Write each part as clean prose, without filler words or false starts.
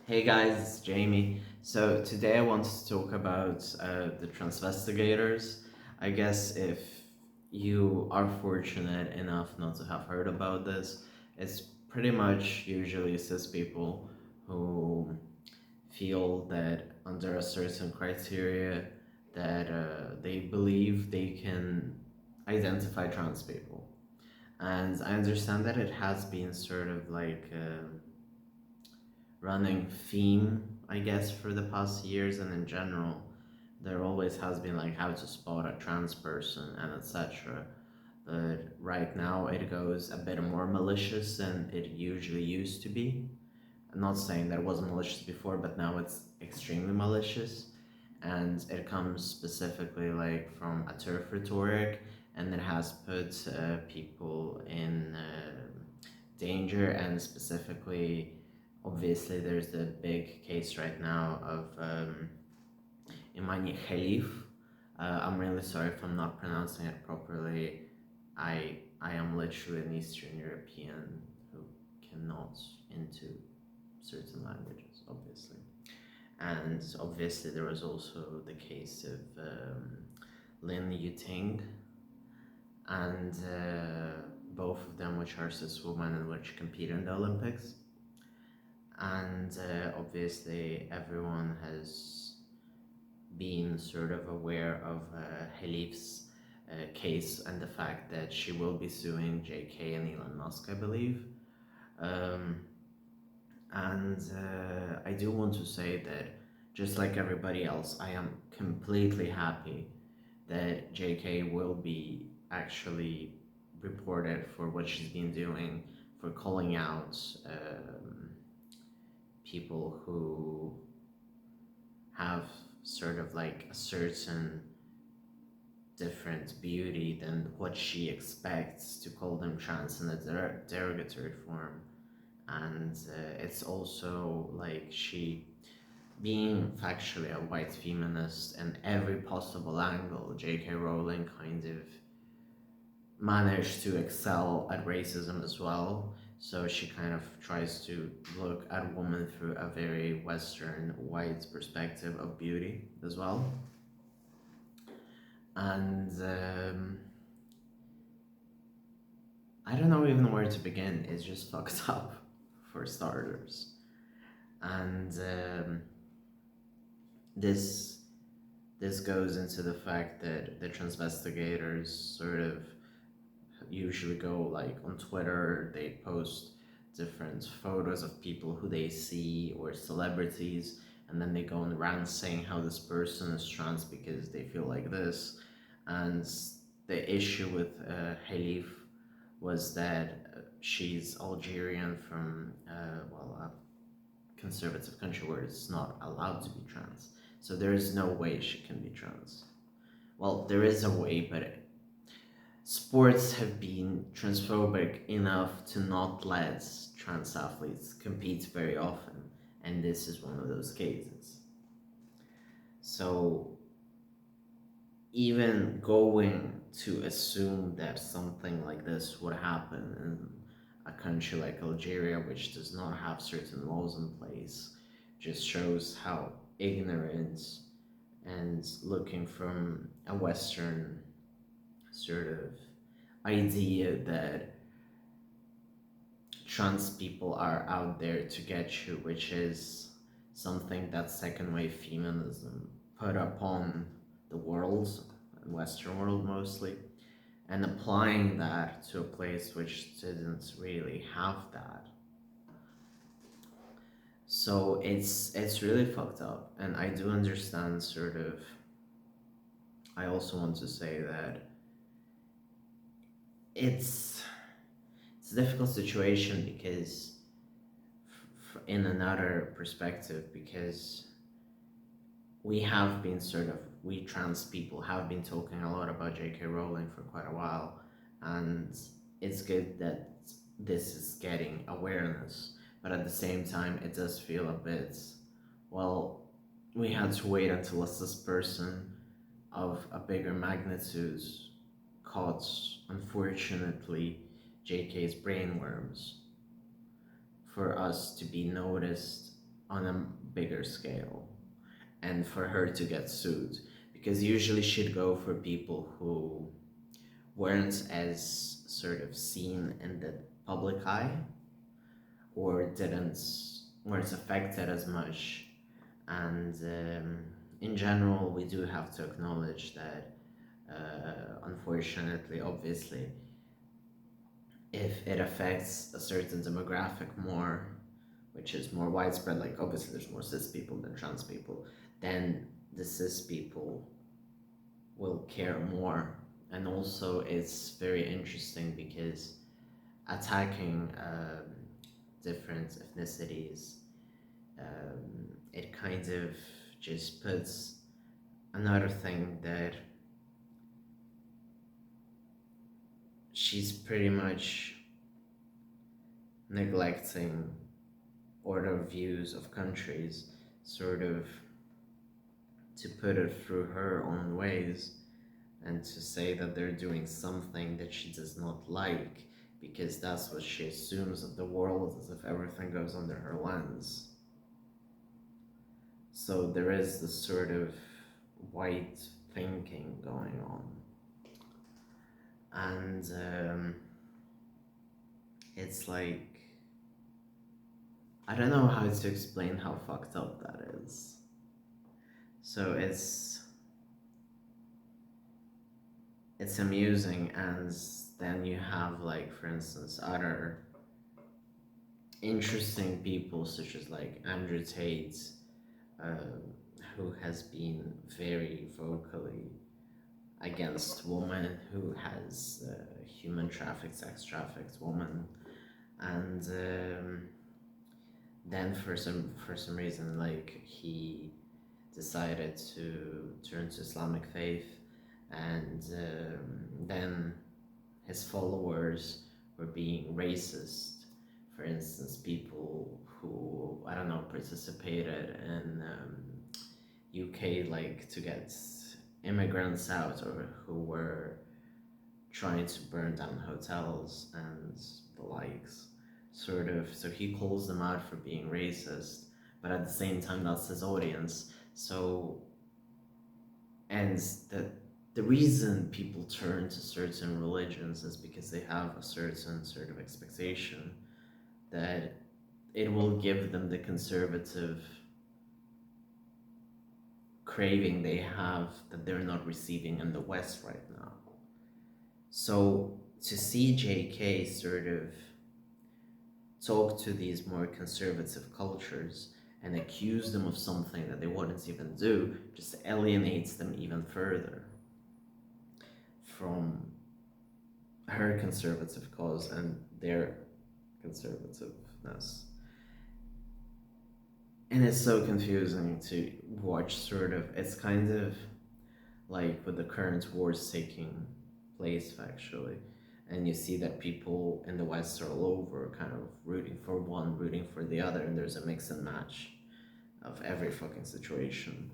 Hey guys, it's Jamie. So today I want to talk about the transvestigators. I guess if you are fortunate enough not to have heard about this, it's pretty much usually cis people who feel that under a certain criteria that they believe they can identify trans people. And I understand that it has been sort of like running theme, I guess, for the past years, and in general, there always has been like how to spot a trans person and etc. But right now it goes a bit more malicious than it usually used to be. I'm not saying that it wasn't malicious before, but now it's extremely malicious, and it comes specifically like from a TERF rhetoric, and it has put people in danger, and specifically, obviously, there's the big case right now of Imane Khelif. I'm really sorry if I'm not pronouncing it properly. I am literally an Eastern European who cannot into certain languages, obviously. And obviously, there was also the case of Lin Ting, and both of them, which are cis women and which compete in the Olympics. And obviously, everyone has been sort of aware of Khelif's case and the fact that she will be suing JK and Elon Musk, I believe. Um, and I do want to say that, just like everybody else, I am completely happy that JK will be actually reported for what she's been doing, for calling out people who have sort of like a certain different beauty than what she expects, to call them trans in a derogatory form. And it's also like she, being factually a white feminist and every possible angle, J.K. Rowling kind of managed to excel at racism as well. So she kind of tries to look at women through a very Western white perspective of beauty as well. And I don't know even where to begin. It's just fucked up, for starters. And this this goes into the fact that the transvestigators sort of usually go like on Twitter, they post different photos of people who they see or celebrities, and then they go on rants saying how this person is trans because they feel like this. And the issue with Khelif was that she's Algerian from, well, a conservative country where it's not allowed to be trans. So there is no way she can be trans. Well, there is a way, but sports have been transphobic enough to not let trans athletes compete very often, and this is one of those cases. So, even going to assume that something like this would happen in a country like Algeria, which does not have certain laws in place, just shows how ignorant, and looking from a Western sort of idea that trans people are out there to get you, which is something that second wave feminism put upon the world, Western world mostly, and applying that to a place which didn't really have that. So it's really fucked up, and I do understand sort of. I also want to say that it's it's a difficult situation because, in another perspective, because we trans people have been talking a lot about J.K. Rowling for quite a while, and it's good that this is getting awareness, but at the same time, it does feel a bit, well, we had to wait until a cis person of a bigger magnitude caught, unfortunately, JK's brainworms for us to be noticed on a bigger scale and for her to get sued, because usually she'd go for people who weren't as sort of seen in the public eye or weren't affected as much. And in general, we do have to acknowledge that, unfortunately, obviously, if it affects a certain demographic more, which is more widespread, like obviously there's more cis people than trans people, then the cis people will care more. And also, it's very interesting because attacking different ethnicities, it kind of just puts another thing that she's pretty much neglecting order views of countries, sort of to put it through her own ways and to say that they're doing something that she does not like because that's what she assumes of the world, as if everything goes under her lens. So there is this sort of white thinking going on. And it's like, I don't know how to explain how fucked up that is. So it's amusing, and then you have, like, for instance, other interesting people such as like Andrew Tate, who has been very vocally against women, who has human trafficked, sex trafficked women, and then for some reason, like, he decided to turn to Islamic faith, and then his followers were being racist. For instance, people who, I don't know, participated in UK, like, to get immigrants out, or who were trying to burn down hotels and the likes, sort of. So he calls them out for being racist, but at the same time, that's his audience. So, and the reason people turn to certain religions is because they have a certain sort of expectation that it will give them the conservative craving they have that they're not receiving in the West right now. So to see JK sort of talk to these more conservative cultures and accuse them of something that they wouldn't even do just alienates them even further from her conservative cause and their conservativeness. And it's so confusing to watch, sort of. It's kind of like with the current wars taking place factually, and you see that people in the West are all over kind of rooting for one, rooting for the other, and there's a mix and match of every fucking situation.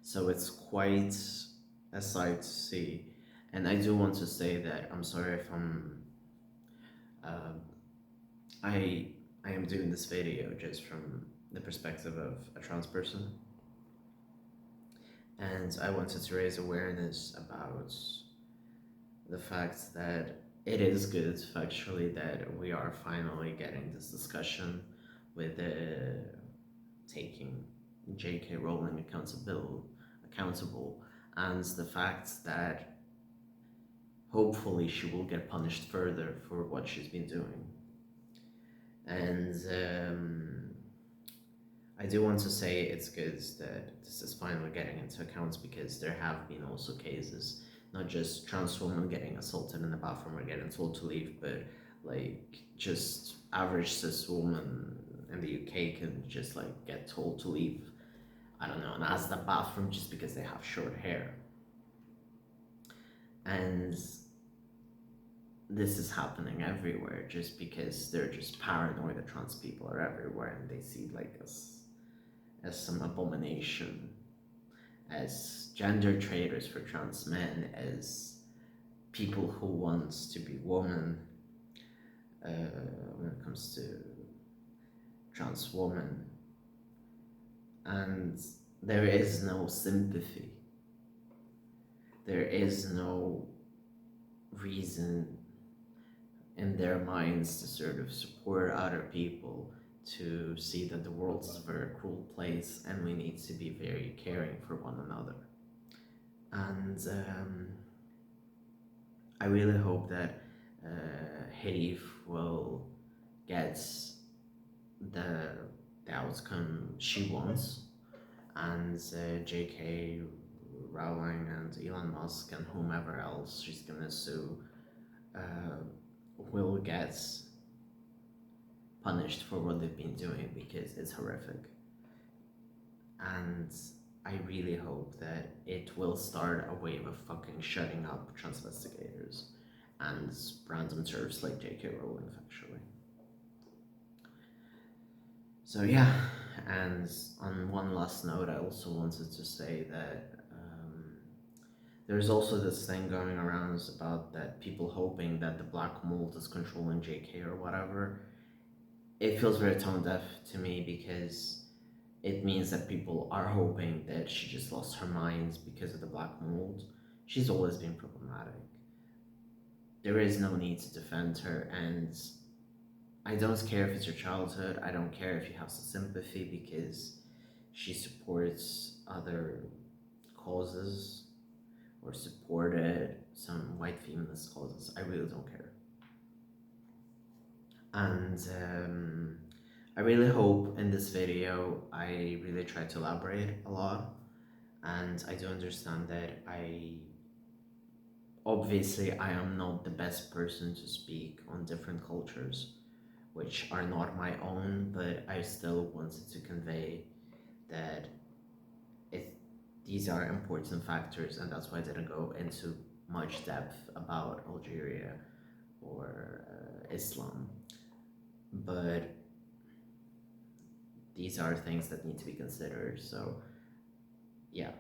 So it's quite a sight to see. And I do want to say that I'm sorry if I am doing this video just from the perspective of a trans person, and I wanted to raise awareness about the fact that it is good factually that we are finally getting this discussion with taking J.K. Rowling accountable, and the fact that hopefully she will get punished further for what she's been doing. And I do want to say it's good that this is finally getting into account, because there have been also cases, not just trans women getting assaulted in the bathroom or getting told to leave, but like just average cis woman in the UK can just like get told to leave, I don't know, and as the bathroom just because they have short hair. And this is happening everywhere just because they're just paranoid that trans people are everywhere, and they see like us as some abomination, as gender traitors for trans men, as people who want to be women when it comes to trans woman, and there is no sympathy. There is no reason in their minds to sort of support other people, to see that the world is a very cruel place and we need to be very caring for one another. And I really hope that Khelif will get the outcome she wants, and J.K. Rowling and Elon Musk and whomever else she's gonna sue will get punished for what they've been doing, because it's horrific. And I really hope that it will start a wave of fucking shutting up transvestigators and random TERFs like J.K. Rowling, actually. So yeah, and on one last note, I also wanted to say that there's also this thing going around about that people hoping that the black mold is controlling JK or whatever. It feels very tone deaf to me, because it means that people are hoping that she just lost her mind because of the black mold. She's always been problematic. There is no need to defend her, and I don't care if it's your childhood, I don't care if you have some sympathy because she supports other causes or supported some white feminist causes. I really don't care. And I really hope in this video I really try to elaborate a lot, and I do understand that obviously I am not the best person to speak on different cultures which are not my own, but I still wanted to convey that these are important factors, and that's why I didn't go into much depth about Algeria or Islam. But these are things that need to be considered, so yeah.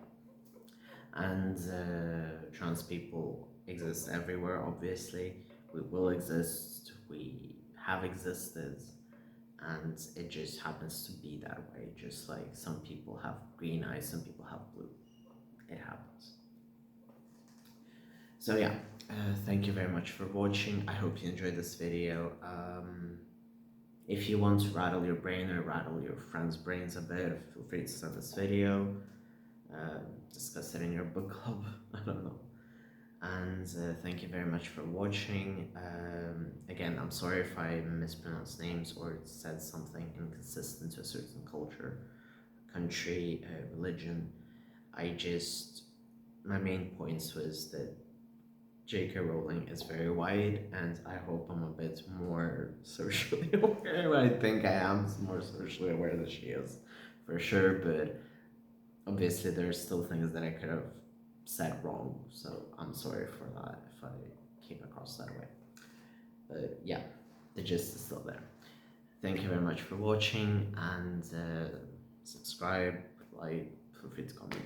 And trans people exist everywhere, obviously. We will exist, we have existed, and it just happens to be that way. Just like some people have green eyes, some people have blue. It happens. So yeah, thank you very much for watching. I hope you enjoyed this video. If you want to rattle your brain or rattle your friends' brains a bit, feel free to send this video. Discuss it in your book club. I don't know. And thank you very much for watching. Again, I'm sorry if I mispronounced names or said something inconsistent to a certain culture, country, religion. My main points was that J.K. Rowling is very white, and I hope I'm a bit more socially aware. I think I am more socially aware than she is, for sure, but obviously there's still things that I could have said wrong, so I'm sorry for that if I came across that way. But yeah, the gist is still there. Thank you very much for watching, and subscribe, like, feel free to comment.